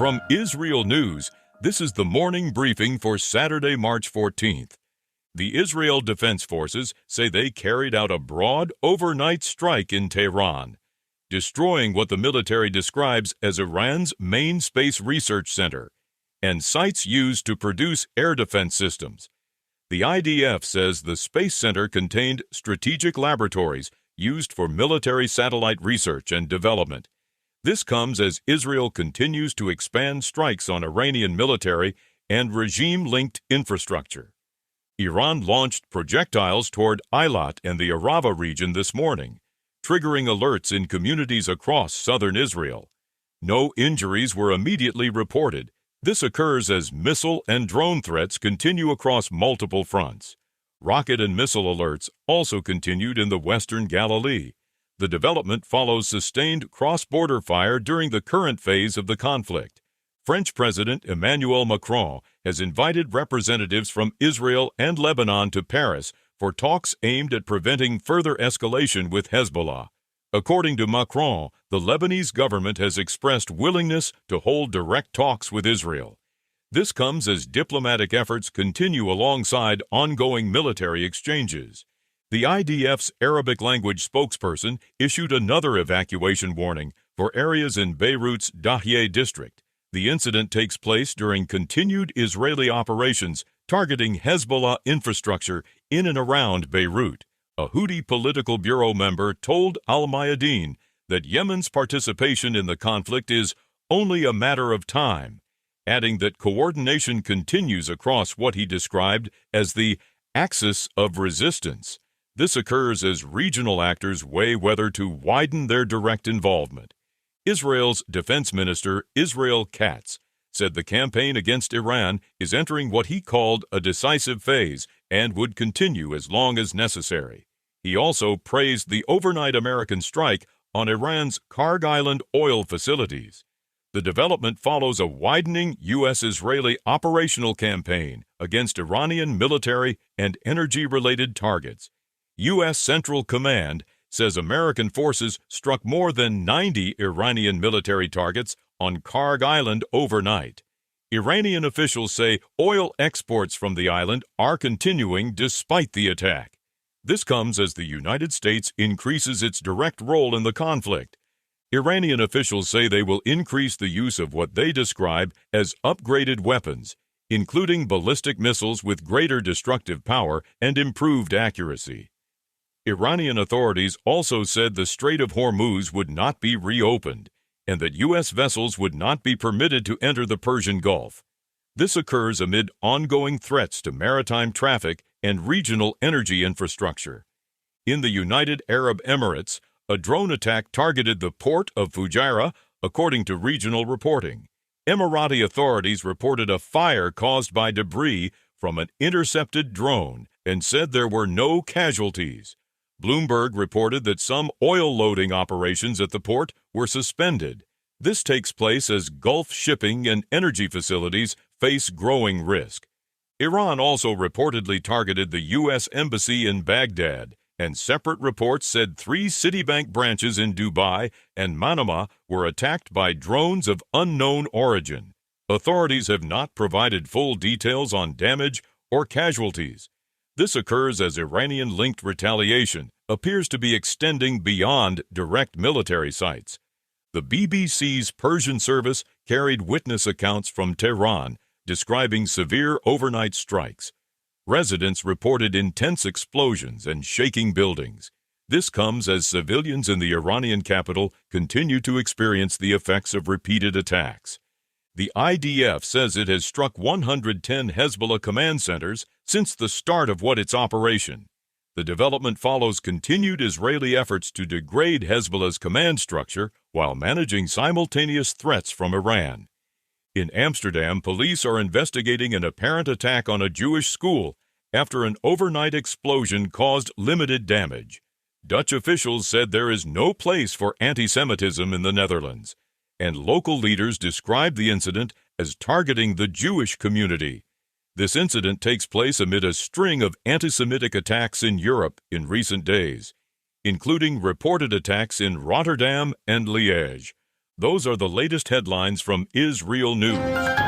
From IsReal News, this is the morning briefing for Saturday, March 14th. The Israel Defense Forces say they carried out a broad, overnight strike in Tehran, destroying what the military describes as Iran's main space research center and sites used to produce air defense systems. The IDF says the space center contained strategic laboratories used for military satellite research and development. This comes as Israel continues to expand strikes on Iranian military and regime-linked infrastructure. Iran launched projectiles toward Eilat and the Arava region this morning, triggering alerts in communities across southern Israel. No injuries were immediately reported. This occurs as missile and drone threats continue across multiple fronts. Rocket and missile alerts also continued in the western Galilee. The development follows sustained cross-border fire during the current phase of the conflict. French President Emmanuel Macron has invited representatives from Israel and Lebanon to Paris for talks aimed at preventing further escalation with Hezbollah. According to Macron, the Lebanese government has expressed willingness to hold direct talks with Israel. This comes as diplomatic efforts continue alongside ongoing military exchanges. The IDF's Arabic language spokesperson issued another evacuation warning for areas in Beirut's Dahieh district. The incident takes place during continued Israeli operations targeting Hezbollah infrastructure in and around Beirut. A Houthi political bureau member told Al Mayadeen that Yemen's participation in the conflict is only a matter of time, adding that coordination continues across what he described as the axis of resistance. This occurs as regional actors weigh whether to widen their direct involvement. Israel's defense minister, Israel Katz, said the campaign against Iran is entering what he called a decisive phase and would continue as long as necessary. He also praised the overnight American strike on Iran's Kharg Island oil facilities. The development follows a widening U.S.-Israeli operational campaign against Iranian military and energy-related targets. U.S. Central Command says American forces struck more than 90 Iranian military targets on Kharg Island overnight. Iranian officials say oil exports from the island are continuing despite the attack. This comes as the United States increases its direct role in the conflict. Iranian officials say they will increase the use of what they describe as upgraded weapons, including ballistic missiles with greater destructive power and improved accuracy. Iranian authorities also said the Strait of Hormuz would not be reopened and that U.S. vessels would not be permitted to enter the Persian Gulf. This occurs amid ongoing threats to maritime traffic and regional energy infrastructure. In the United Arab Emirates, a drone attack targeted the port of Fujairah, according to regional reporting. Emirati authorities reported a fire caused by debris from an intercepted drone and said there were no casualties. Bloomberg reported that some oil loading operations at the port were suspended. This takes place as Gulf shipping and energy facilities face growing risk. Iran also reportedly targeted the U.S. Embassy in Baghdad, and separate reports said 3 Citibank branches in Dubai and Manama were attacked by drones of unknown origin. Authorities have not provided full details on damage or casualties. This occurs as Iranian-linked retaliation appears to be extending beyond direct military sites. The BBC's Persian service carried witness accounts from Tehran describing severe overnight strikes. Residents reported intense explosions and shaking buildings. This comes as civilians in the Iranian capital continue to experience the effects of repeated attacks. The IDF says it has struck 110 Hezbollah command centers since the start of its operation. The development follows continued Israeli efforts to degrade Hezbollah's command structure while managing simultaneous threats from Iran. In Amsterdam, police are investigating an apparent attack on a Jewish school after an overnight explosion caused limited damage. Dutch officials said there is no place for antisemitism in the Netherlands, and local leaders described the incident as targeting the Jewish community. This incident takes place amid a string of antisemitic attacks in Europe in recent days, including reported attacks in Rotterdam and Liège. Those are the latest headlines from IsReal News.